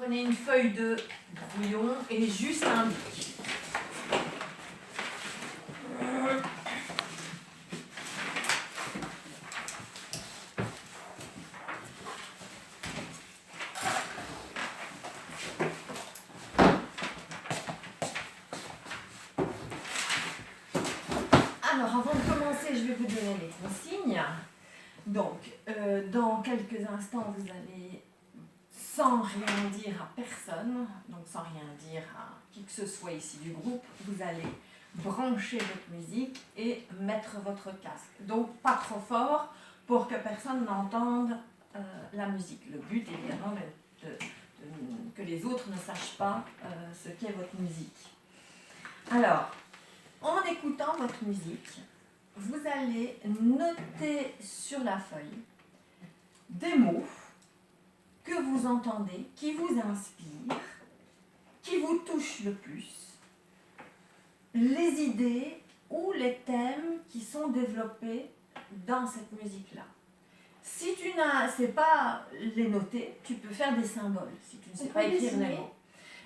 Prenez une feuille de brouillon et juste un bic. Alors, avant de commencer, je vais vous donner les consignes. Donc, dans quelques instants, vous allez, sans rien dire à personne, donc sans rien dire à qui que ce soit ici du groupe, vous allez brancher votre musique et mettre votre casque. Donc, pas trop fort pour que personne n'entende la musique. Le but, évidemment, que les autres ne sachent pas ce qu'est votre musique. Alors, en écoutant votre musique, vous allez noter sur la feuille des mots que vous entendez, qui vous inspirent, qui vous touchent le plus, les idées ou les thèmes qui sont développés dans cette musique-là. Si tu ne sais pas les noter, tu peux faire des symboles, si tu ne sais pas écrire les mots.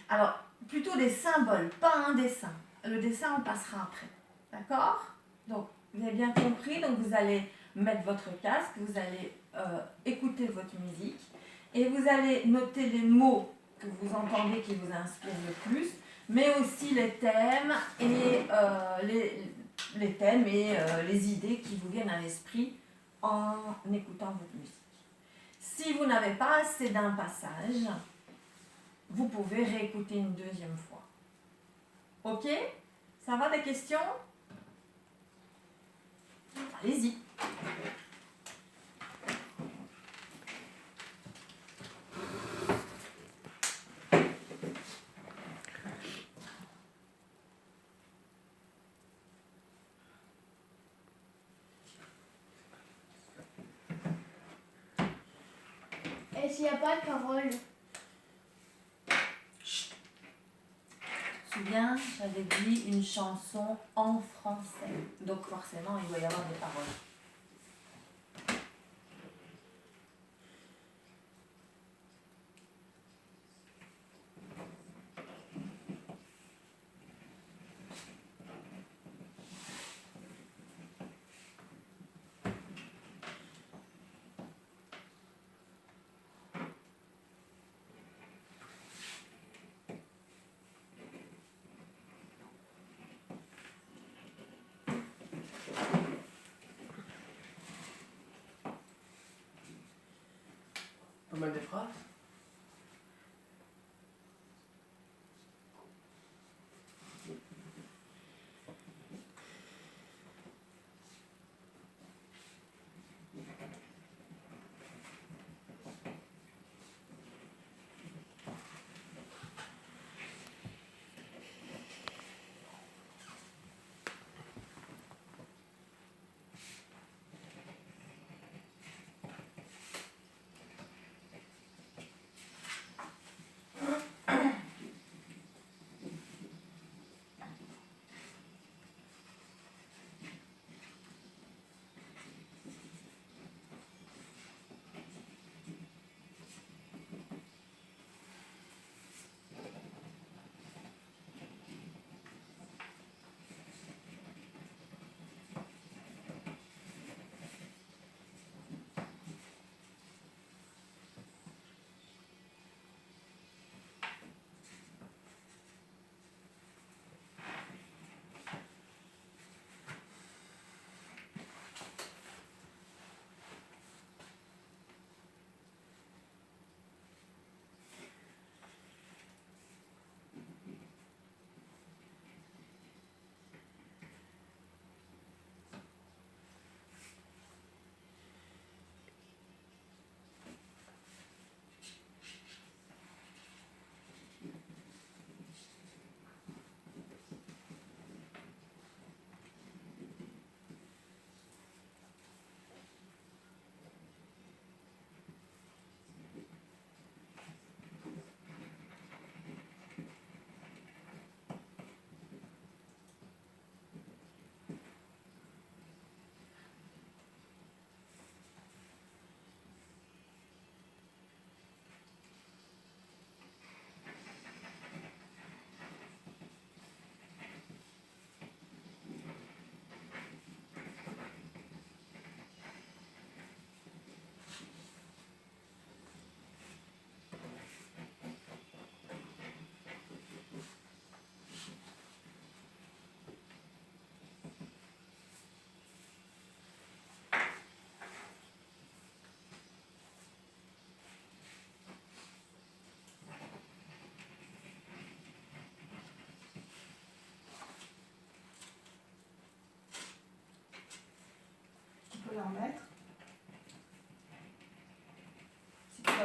Alors, plutôt des symboles, pas un dessin. Le dessin, on passera après. D'accord? Donc, vous avez bien compris, donc vous allez mettre votre casque, vous allez écouter votre musique et vous allez noter les mots que vous entendez qui vous inspirent le plus, mais aussi les thèmes et les idées qui vous viennent à l'esprit en écoutant votre musique. Si vous n'avez pas assez d'un passage, vous pouvez réécouter une deuxième fois. Ok? Ça va, des questions? Allez-y. Et s'il n'y a pas de parole? Chut. Je me souviens, j'avais dit une chanson en français. Donc forcément, il doit y avoir des paroles. Pas mal de phrases.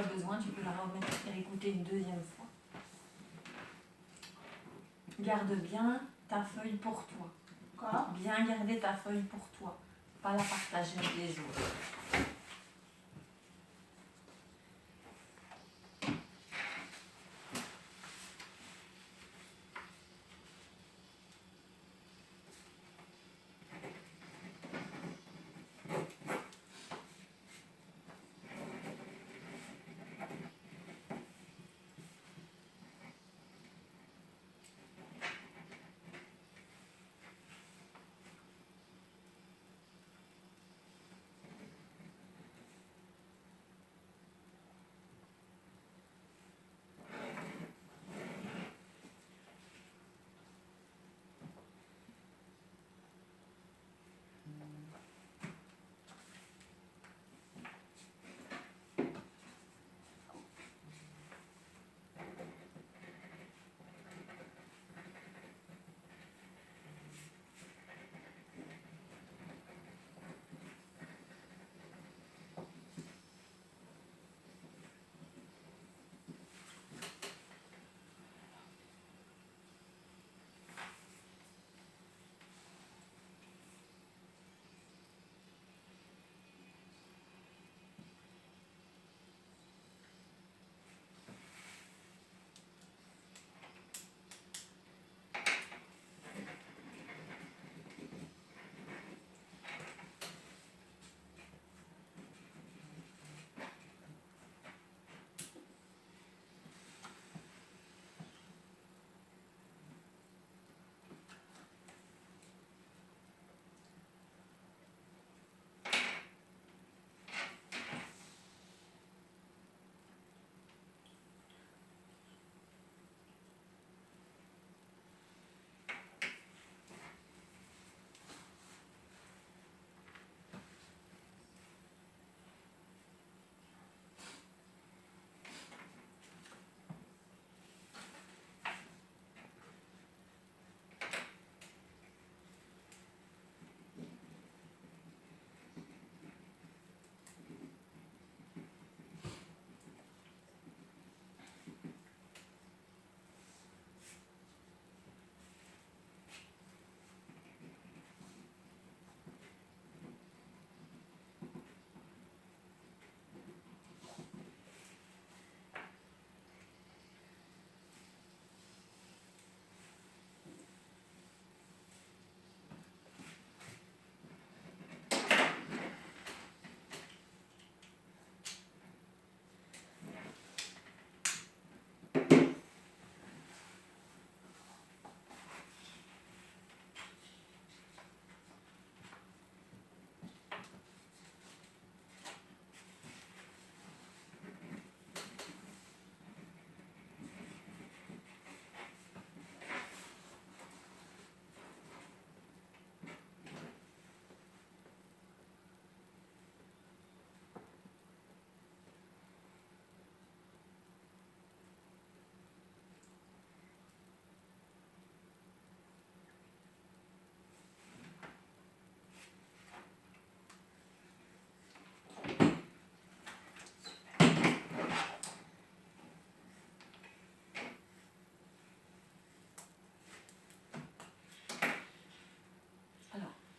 as besoin, tu peux la remettre et réécouter une deuxième fois. Garde bien ta feuille pour toi. Quoi? Bien garder ta feuille pour toi. Pas la partager avec les autres.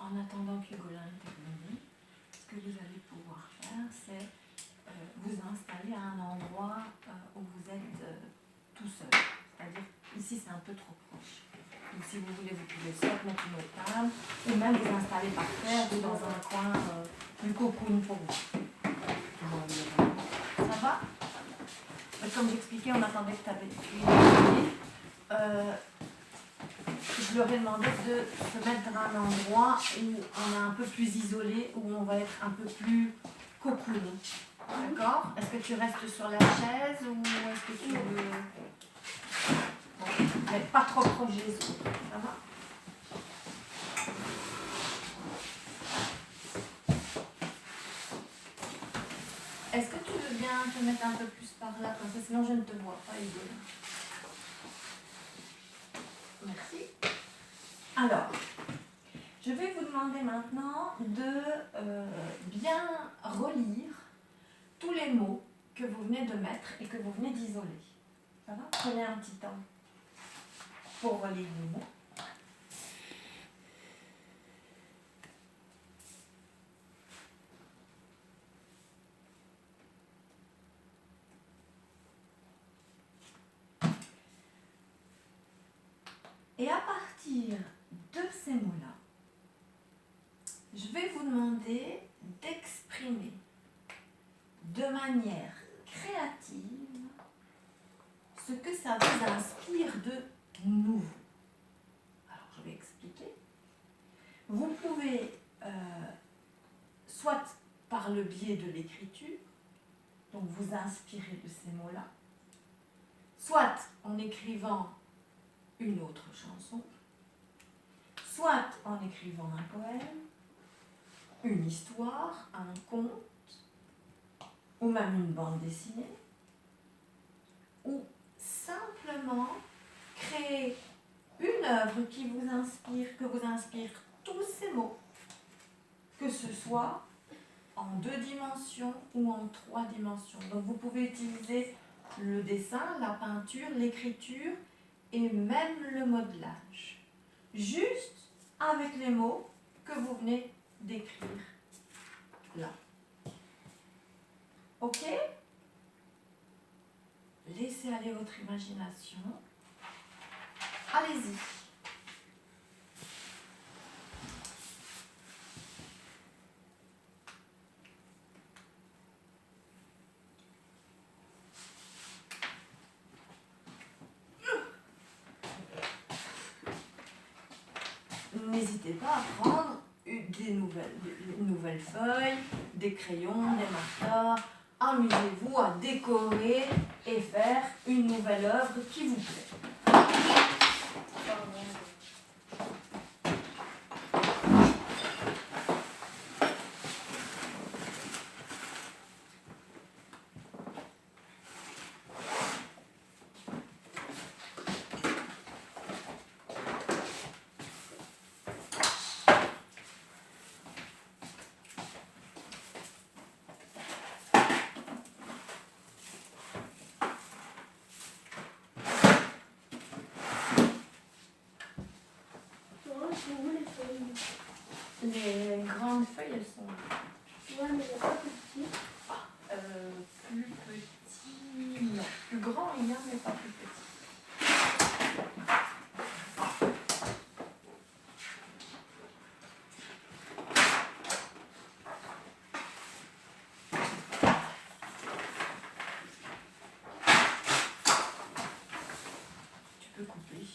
En attendant qu'Hugolin intervienne, ce que vous allez pouvoir faire, c'est vous installer à un endroit où vous êtes tout seul. C'est-à-dire, ici c'est un peu trop proche. Donc si vous voulez, vous pouvez soit mettre une autre table, ou même vous installer par terre ou dans un coin plus cocoon pour vous. Ça va? Comme j'expliquais, on attendait que tu avais je leur ai demandé de se mettre dans un endroit où on est un peu plus isolé, où on va être un peu plus cocoon. D'accord? Est-ce que tu restes sur la chaise ou est-ce que tu veux... Bon, mais pas trop proche des autres. Ça va? Est-ce que tu veux bien te mettre un peu plus par là, comme ça, sinon je ne te vois pas, Hugo. Merci. Alors, je vais vous demander maintenant de bien relire tous les mots que vous venez de mettre et que vous venez d'isoler. Ça va? Prenez un petit temps pour relire le mot. Et à partir de ces mots-là, je vais vous demander d'exprimer de manière créative ce que ça vous inspire de nouveau. Alors, je vais expliquer. Vous pouvez, soit par le biais de l'écriture, donc vous inspirer de ces mots-là, soit en écrivant une autre chanson, soit en écrivant un poème, une histoire, un conte, ou même une bande dessinée, ou simplement créer une œuvre qui vous inspire, que vous inspire tous ces mots, que ce soit en 2 dimensions ou en 3 dimensions. Donc vous pouvez utiliser le dessin, la peinture, l'écriture et même le modelage. Juste avec les mots que vous venez d'écrire là. Ok? Laissez aller votre imagination. Allez-y. N'hésitez pas à prendre des nouvelles feuilles, des crayons, des marqueurs. Amusez-vous à décorer et faire une nouvelle œuvre qui vous plaît. Les grandes feuilles, elles sont Ouais, mais il n'y a pas petit. plus petits. Non, plus grand il y a, mais pas plus petit. Tu peux couper.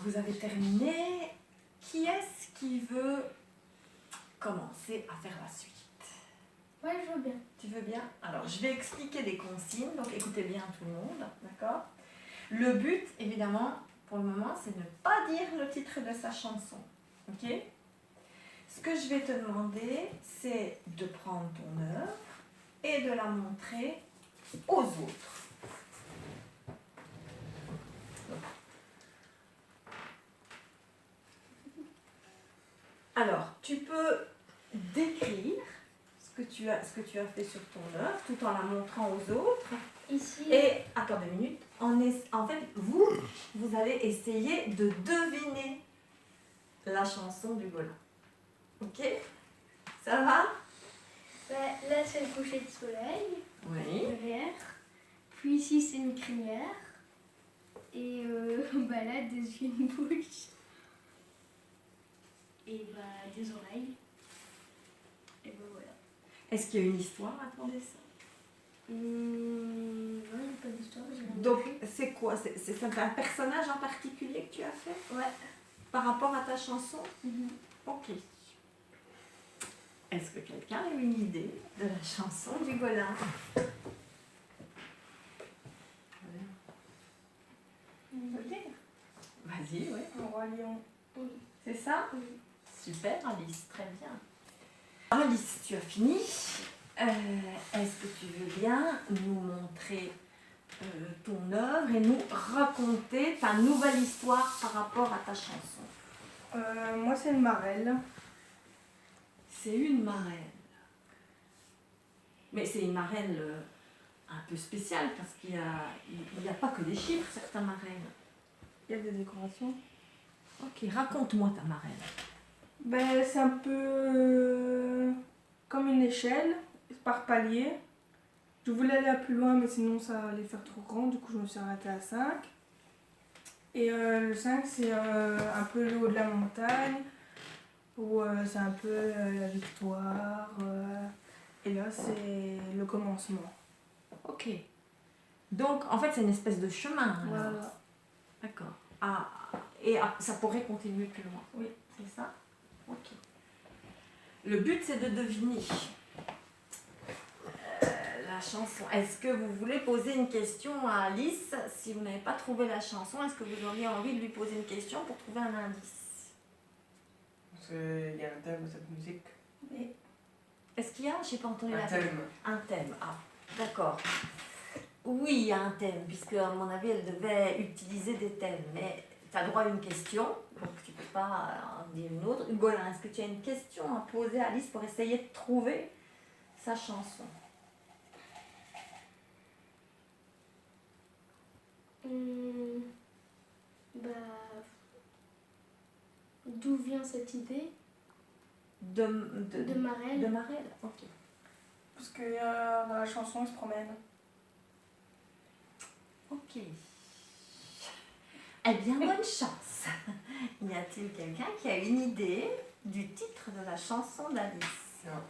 vous avez terminé. Qui est-ce qui veut commencer à faire la suite? Ouais, je veux bien. Tu veux bien? Alors, je vais expliquer des consignes, donc écoutez bien tout le monde, d'accord? Le but, évidemment, pour le moment, c'est de ne pas dire le titre de sa chanson, ok? Ce que je vais te demander, c'est de prendre ton œuvre et de la montrer aux autres. Alors, tu peux décrire ce que tu as fait sur ton œuvre tout en la montrant aux autres. Ici. Et, attends 2 minutes, en fait, vous allez essayer de deviner la chanson du Golin. Ok? Ça va? Là, c'est le coucher de soleil. Oui. Derrière. Puis ici, c'est une crinière. Et là, des yeux, une bouche. Et des oreilles. Et voilà. Est-ce qu'il y a une histoire à ton dessin? Non, il n'y a pas d'histoire. Donc, c'est quoi? C'est un personnage en particulier que tu as fait? Ouais. Par rapport à ta chanson? Mhm. Ok. Est-ce que quelqu'un a une idée de la chanson du Golin? Vas-y, oui. Un roi lion. Oui. C'est ça? Oui. Super, Alice, très bien. Alice, tu as fini. Est-ce que tu veux bien nous montrer ton œuvre et nous raconter ta nouvelle histoire par rapport à ta chanson? Moi, c'est une marelle. C'est une marelle. Mais c'est une marelle un peu spéciale parce qu'il n'y a pas que des chiffres, certains marelles. Il y a des décorations. Ok, raconte-moi ta marelle. Ben, c'est un peu comme une échelle, par palier. Je voulais aller à plus loin, mais sinon ça allait faire trop grand. Du coup, je me suis arrêtée à 5. Et le 5, c'est un peu le haut de la montagne, où c'est un peu la victoire. Et là, c'est le commencement. Ok. Donc, en fait, c'est une espèce de chemin. alors. Voilà. D'accord. Ça pourrait continuer plus loin. Oui, c'est ça? Ok. Le but, c'est de deviner la chanson. Est-ce que vous voulez poser une question à Alice? Si vous n'avez pas trouvé la chanson, est-ce que vous auriez envie de lui poser une question pour trouver un indice? Parce qu'il y a un thème de cette musique. Est-ce qu'il y a? Je n'ai pas entendu la Un thème. Un thème, ah, d'accord. Oui, il y a un thème, puisque à mon avis, elle devait utiliser des thèmes. Mais tu as droit à une question, donc tu ne peux pas en dire une autre. Golin, est-ce que tu as une question à poser à Alice pour essayer de trouver sa chanson? D'où vient cette idée De marelle? De marelle, ok. Parce que dans la chanson, il se promène. Ok. Eh bien, bonne chance. Y a-t-il quelqu'un qui a une idée du titre de la chanson d'Alice? Non.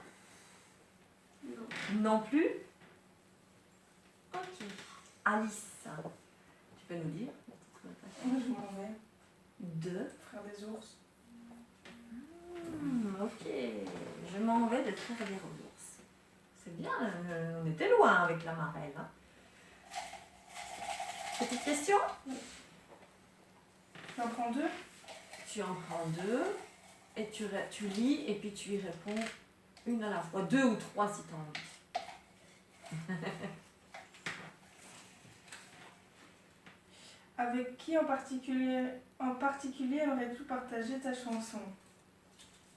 Non. Non plus? Ok. Alice, tu peux nous dire le titre de ta chanson? Moi, je m'en vais. De Frère des ours. ok. Je m'en vais de Frères des ours. C'est bien, on était loin avec la marelle. Hein. Petite question? J'en prends 2. Tu en prends 2 et tu lis et puis tu y réponds une à la fois. 2 ou 3 si tu as envie. Avec qui en particulier aurais-tu partagé ta chanson?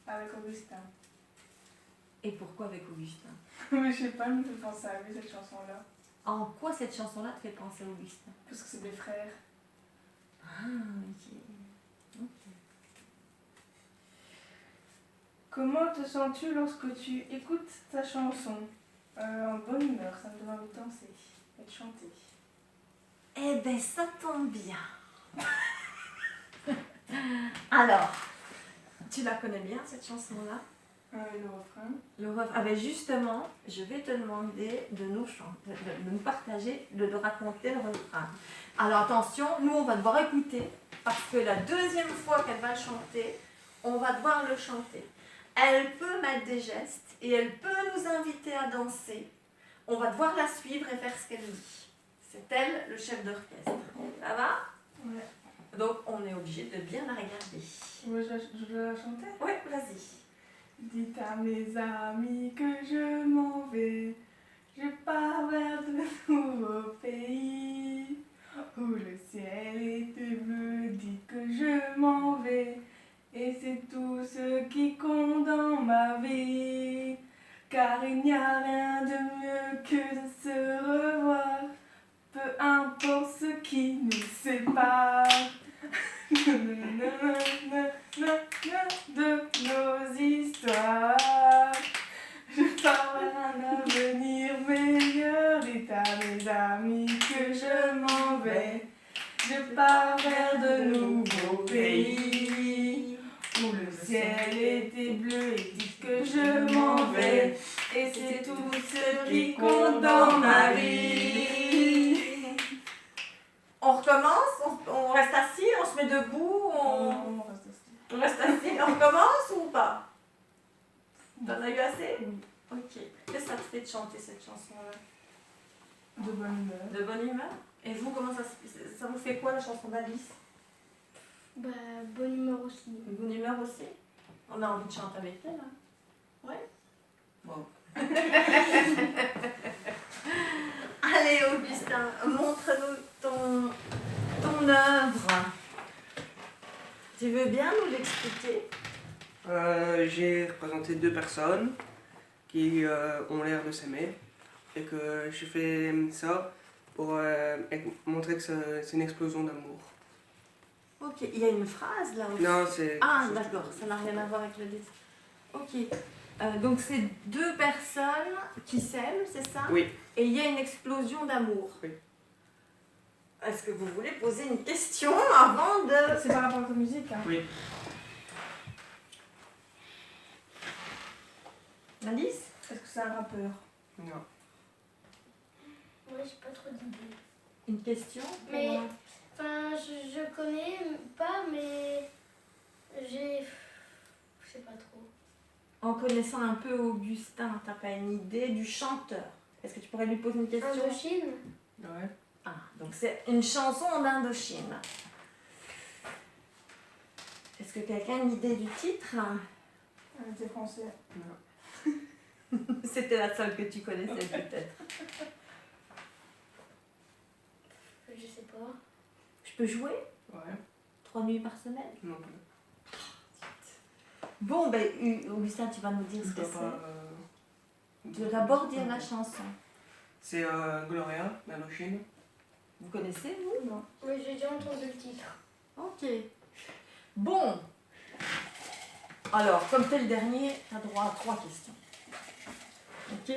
Avec Augustin. Et pourquoi avec Augustin? Mais je sais pas, elle me fait penser à lui cette chanson-là. En quoi cette chanson-là te fait penser à Augustin? Parce que c'est des frères. Ah, ok. Comment te sens-tu lorsque tu écoutes ta chanson? En bonne humeur, ça me donne envie de danser et de chanter. Eh ben, ça tombe bien. Alors, tu la connais bien cette chanson-là? Le refrain. Le refrain. Ah ben justement, je vais te demander de nous chanter, de nous partager, de raconter le refrain. Alors attention, nous on va devoir écouter parce que la deuxième fois qu'elle va le chanter, on va devoir le chanter. Elle peut mettre des gestes et elle peut nous inviter à danser. On va devoir la suivre et faire ce qu'elle dit. C'est elle le chef d'orchestre. Ça va? Ouais. Donc on est obligé de bien la regarder. Ouais, je dois la chanter. Oui, vas-y. Dites à mes amis que je m'en vais, je pars vers de nouveaux pays, où le ciel était bleu, dites que je m'en vais, et c'est tout ce qui compte dans ma vie, car il n'y a rien de mieux que de se revoir, peu importe ce qui nous sépare. De nos histoires, je pars vers un avenir meilleur. Dites à mes amis que je m'en vais, je pars vers de nouveaux pays, où le ciel était bleu. Et dites que je m'en vais, et c'est tout ce qui compte dans ma vie. On recommence, on reste assis, on se met debout, On reste assis. on reste assis, on recommence ou pas? T'en as eu assez? Oui. Ok. Qu'est-ce que ça te fait de chanter cette chanson-là? De bonne humeur. De bonne humeur? Et vous, comment ça vous fait quoi la chanson d'Alice? Bah, bonne humeur aussi. Une bonne humeur aussi? On a envie de chanter avec elle, hein? Ouais? Bon. Allez, Augustin, montre-nous ton œuvre. Tu veux bien nous l'expliquer? J'ai représenté deux personnes qui ont l'air de s'aimer et que j'ai fait ça pour montrer que c'est une explosion d'amour. Ok, il y a une phrase là aussi. Non, c'est... Ah, d'accord, ça n'a rien à voir avec le dessin. Ok, donc c'est deux personnes qui s'aiment, c'est ça? Oui. Et il y a une explosion d'amour. Oui. Est-ce que vous voulez poser une question avant de... C'est par rapport à ta musique, hein? Oui. Alice? Est-ce que c'est un rappeur? Non. Moi, j'ai pas trop d'idées. Une question? Mais, enfin, je connais pas, mais j'ai. Je sais pas trop. En connaissant un peu Augustin, t'as pas une idée du chanteur? Est-ce que tu pourrais lui poser une question? Indochine? Ouais. Ah, donc c'est une chanson en Indochine. Est-ce que quelqu'un a une idée du titre? Elle était français. Non. C'était la seule que tu connaissais peut-être. Je sais pas. Je peux jouer? Ouais. 3 nuits par semaine? Non plus. Bon, ben Augustin, tu vas nous dire ce que c'est. Tu veux d'abord dire la chanson. C'est Gloria, d'Indochine. Vous connaissez, vous? Non. Oui, j'ai déjà entendu le titre. Ok. Bon. Alors, comme t'es le dernier, t'as droit à 3 questions. Ok?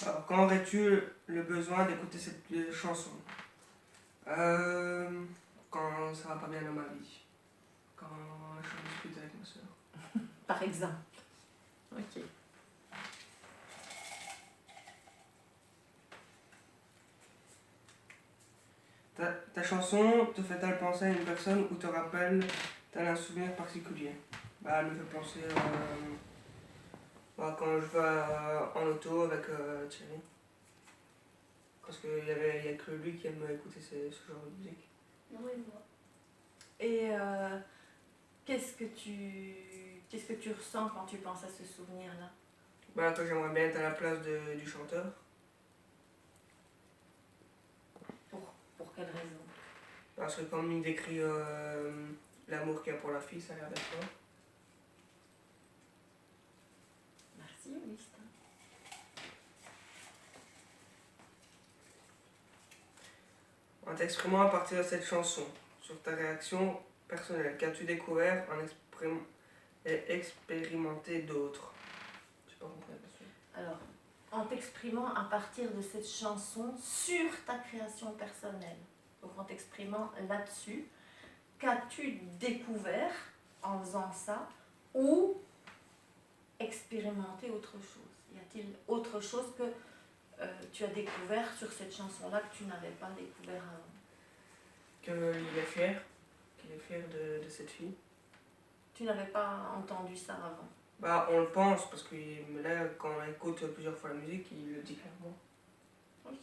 Alors, quand aurais-tu le besoin d'écouter cette chanson? Quand ça va pas bien dans ma vie. Quand je suis en dispute avec ma soeur. Par exemple. Ok. Ta chanson te fait-elle penser à une personne ou te rappelle-t-elle un souvenir particulier? Bah, elle me fait penser quand je vais en auto avec Thierry. Parce qu'il n'y a que lui qui aime écouter ce genre de musique. Non, et moi. Et qu'est-ce que tu ressens quand tu penses à ce souvenir-là? Bah, que j'aimerais bien être à la place du chanteur. Pour quelle raison? Parce que comme il décrit l'amour qu'il y a pour la fille, ça a l'air d'être fort. Merci, Augustin. En t'exprimant à partir de cette chanson, sur ta réaction personnelle, qu'as-tu découvert et expérimenté d'autres? Je sais pas compris la question. Alors, en t'exprimant à partir de cette chanson sur ta création personnelle, donc en t'exprimant là-dessus, qu'as-tu découvert en faisant ça ou expérimenter autre chose? Y a-t-il autre chose que tu as découvert sur cette chanson-là que tu n'avais pas découvert avant? Qu'il est fier de cette fille. Tu n'avais pas entendu ça avant? Bah, on le pense, parce que là, quand on écoute plusieurs fois la musique, il le dit clairement. Ok.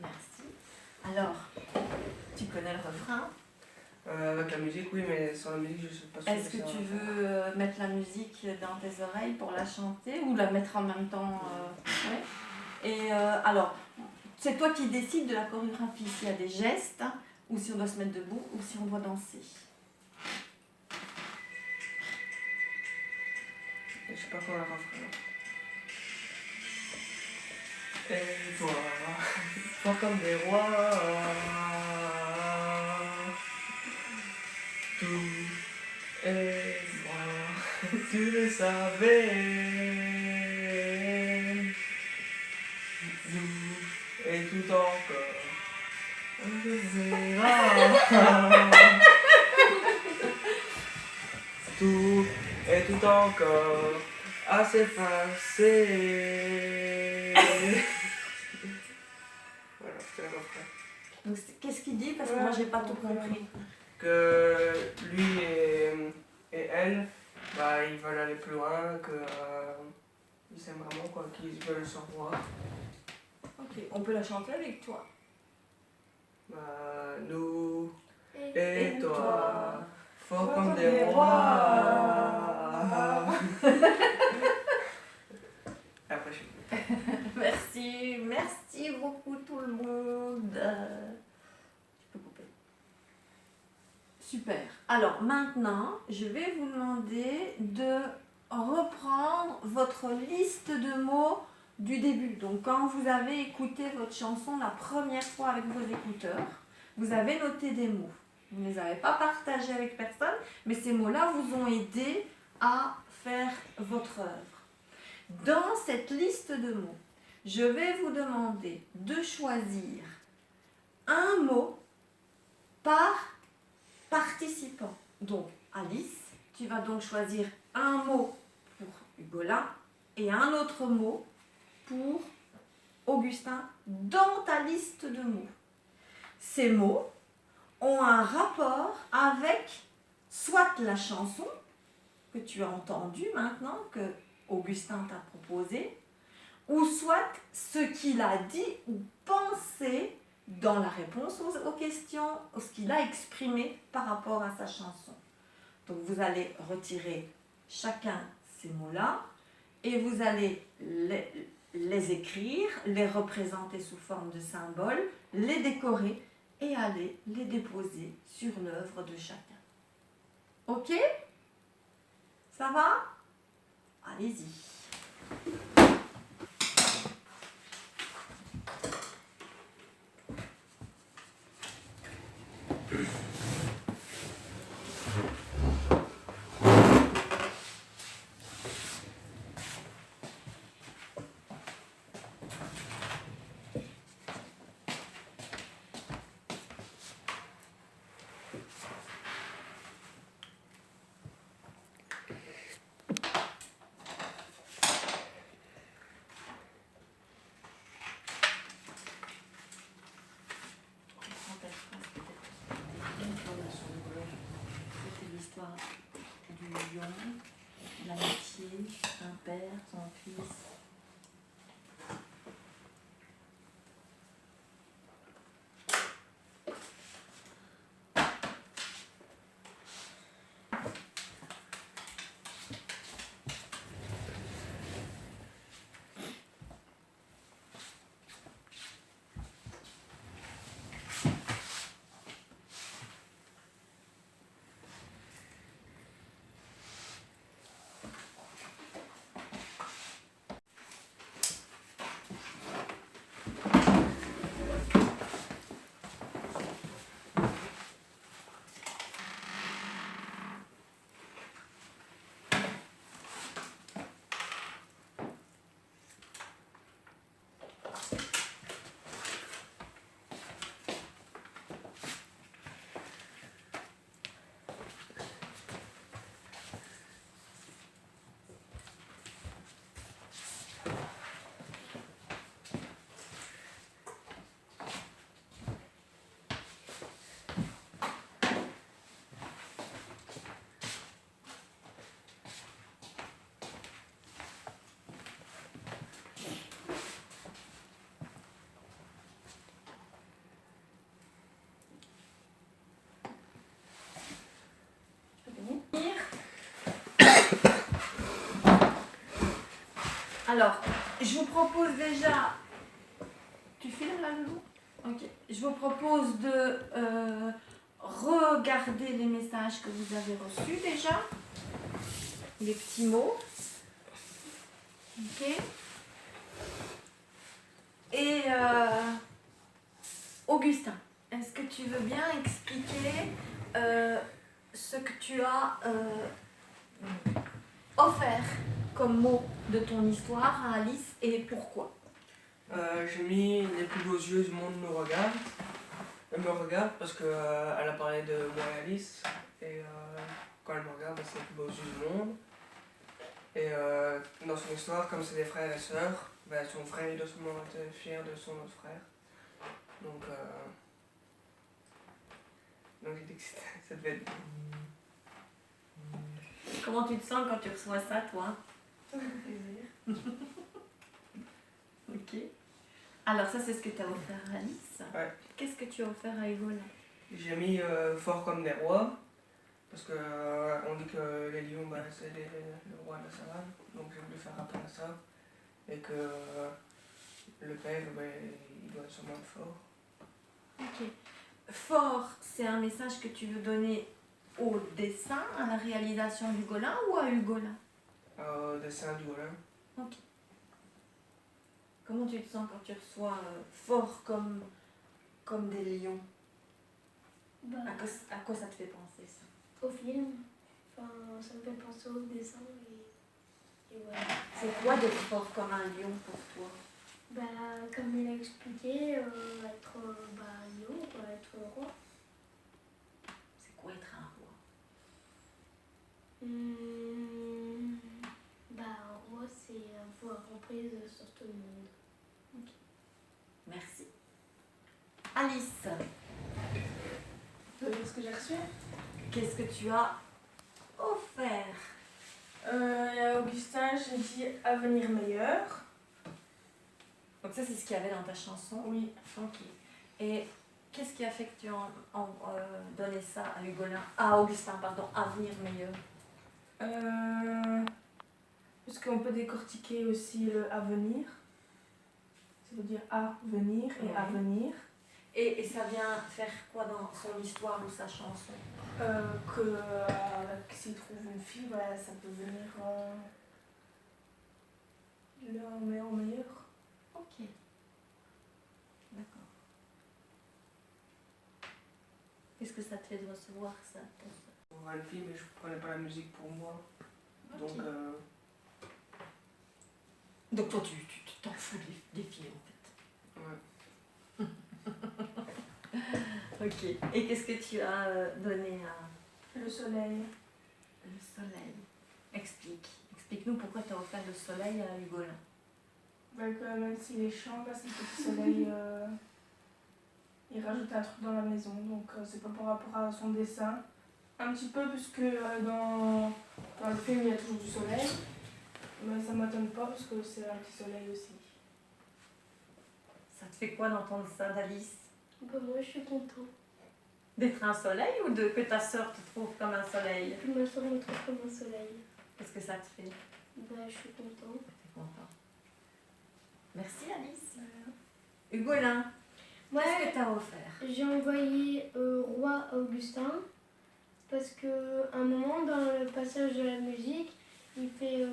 Merci. Alors, tu connais le refrain? Avec la musique, oui, mais sans la musique, je suis pas sûre. Est-ce que tu veux mettre la musique dans tes oreilles pour la chanter ou la mettre en même temps ouais. Et alors, c'est toi qui décides de la chorégraphie, s'il y a des gestes, ou si on doit se mettre debout, ou si on doit danser. Je sais pas comment la refrain. Et toi, fort comme des rois, tout est moi, tu le savais, nous et tout encore, on le verra, tout et tout encore à s'effacer. Voilà, c'était la refrain. Donc, qu'est-ce qu'il dit? Parce que moi, j'ai pas tout compris. Que lui et elle, bah, ils veulent aller plus loin, que ils s'aiment vraiment, quoi, qu'ils veulent se revoir. Ok, on peut la chanter avec toi. Bah, nous Et et toi, forts comme comme des des rois. Après, je suis... Merci, merci beaucoup tout le monde. Tu peux couper. Super. Alors maintenant, je vais vous demander de reprendre votre liste de mots du début. Donc quand vous avez écouté votre chanson la première fois avec vos écouteurs, vous avez noté des mots. Vous ne les avez pas partagés avec personne, mais ces mots-là vous ont aidé à faire votre œuvre. Dans cette liste de mots, je vais vous demander de choisir un mot par participant. Donc, Alice, tu vas donc choisir un mot pour Hugolin et un autre mot pour Augustin dans ta liste de mots. Ces mots ont un rapport avec soit la chanson que tu as entendue maintenant, que Augustin t'a proposé, ou soit ce qu'il a dit ou pensé dans la réponse aux questions, ou ce qu'il a exprimé par rapport à sa chanson. Donc vous allez retirer chacun ces mots-là et vous allez les écrire, les représenter sous forme de symboles, les décorer et aller les déposer sur l'œuvre de chacun. Ok? Ça va? Allez-y. C'était l'histoire du lion, de l'amitié, un père, son fils. Alors, je vous propose déjà... Tu filmes là, Loulou? Ok. Je vous propose de regarder les messages que vous avez reçus déjà. Les petits mots. Ok. Et Augustin, est-ce que tu veux bien expliquer ce que tu as offert comme mot de ton histoire à Alice et pourquoi? J'ai mis les plus beaux yeux du monde me regardent. Elle me regarde parce qu'elle a parlé de moi et Alice. Et quand elle me regarde, bah, c'est les plus beaux yeux du monde. Et dans son histoire, comme c'est des frères et sœurs, bah, son frère il doit sûrement être fier de son autre frère. Donc il dit que ça devait être... Comment tu te sens quand tu reçois ça, toi? Plaisir. Ok. Alors ça, c'est ce que tu as offert à Alice. Ouais. Qu'est-ce que tu as offert à Hugo là? J'ai mis fort comme des rois. Parce que on dit que les lions, bah, c'est le roi de la savane. Donc j'ai voulu faire rappel à ça. Et que le père, bah, il doit sûrement être fort. Ok. Fort, c'est un message que tu veux donner au dessin, à la réalisation d'Hugolin ou à Hugolin? Dessin du Golin. Ok. Comment tu te sens quand tu reçois fort comme des lions? Bah, À quoi ça te fait penser ça? au film, enfin, ça me fait penser au dessin et voilà. C'est quoi d'être fort comme un lion pour toi? Bah, comme il a expliqué, être lion, être roi. C'est quoi être un roi? Bah, un roi, c'est avoir emprise sur tout le monde. Merci. Alice, Ce que j'ai reçu. qu'est-ce que tu as offert? À Augustin, j'ai dit avenir meilleur. Donc ça, c'est ce qu'il y avait dans ta chanson? Oui. Ok. Et qu'est-ce qui a fait que tu as donné ça à Hugolin, à Augustin, pardon, avenir meilleur? Puisqu'on peut décortiquer aussi le avenir. Ça veut dire à venir et Ouais. avenir. Et ça vient faire quoi dans son histoire ou sa chanson? S'il trouve une fille, bah, ça peut venir le meilleur. Ok. D'accord. Qu'est-ce que ça te fait de recevoir ça? On voit une fille, mais je prenais pas la musique pour moi. Ok. Donc toi, tu t'en fous des filles en fait. Ouais. Ok. Et qu'est-ce que tu as donné à Le soleil. le soleil? Explique-nous pourquoi tu as offert le soleil à Hugolin. Bah, que même s'il est chiant, bah, c'est le petit soleil. Il rajoute un truc dans la maison, donc c'est pas par rapport à son dessin. Un petit peu, puisque dans le film il y a toujours du soleil. Mais ça m'étonne pas parce que c'est un petit soleil aussi. Ça te fait quoi d'entendre ça d'Alice? Bah, moi, je suis contente. D'être un soleil ou que ta sœur te trouve comme un soleil? Et puis ma soeur me trouve comme un soleil. Qu'est-ce que ça te fait? Bah, je suis contente. T'es content. Merci Alice. Hugolin, Moi, qu'est-ce que t'as offert? j'ai envoyé roi à Augustin parce que un moment dans le passage de la musique, il fait,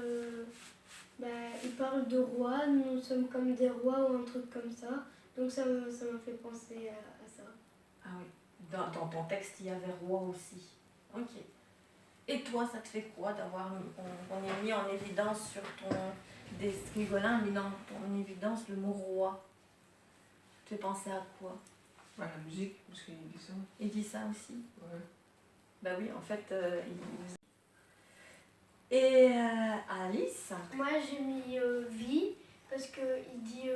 il parle de roi, nous sommes comme des rois ou un truc comme ça. Donc ça m'a fait penser à ça. Ah oui, dans ton texte, il y avait roi aussi. Ok. Et toi, ça te fait quoi d'avoir on ait mis en évidence sur ton Hugolin a mis en évidence le mot roi? Tu fais penser à quoi? Bah, la musique, parce qu'il dit ça. Il dit ça aussi? Ouais. Bah oui, en fait, Et Alice? Moi j'ai mis vie parce qu'il dit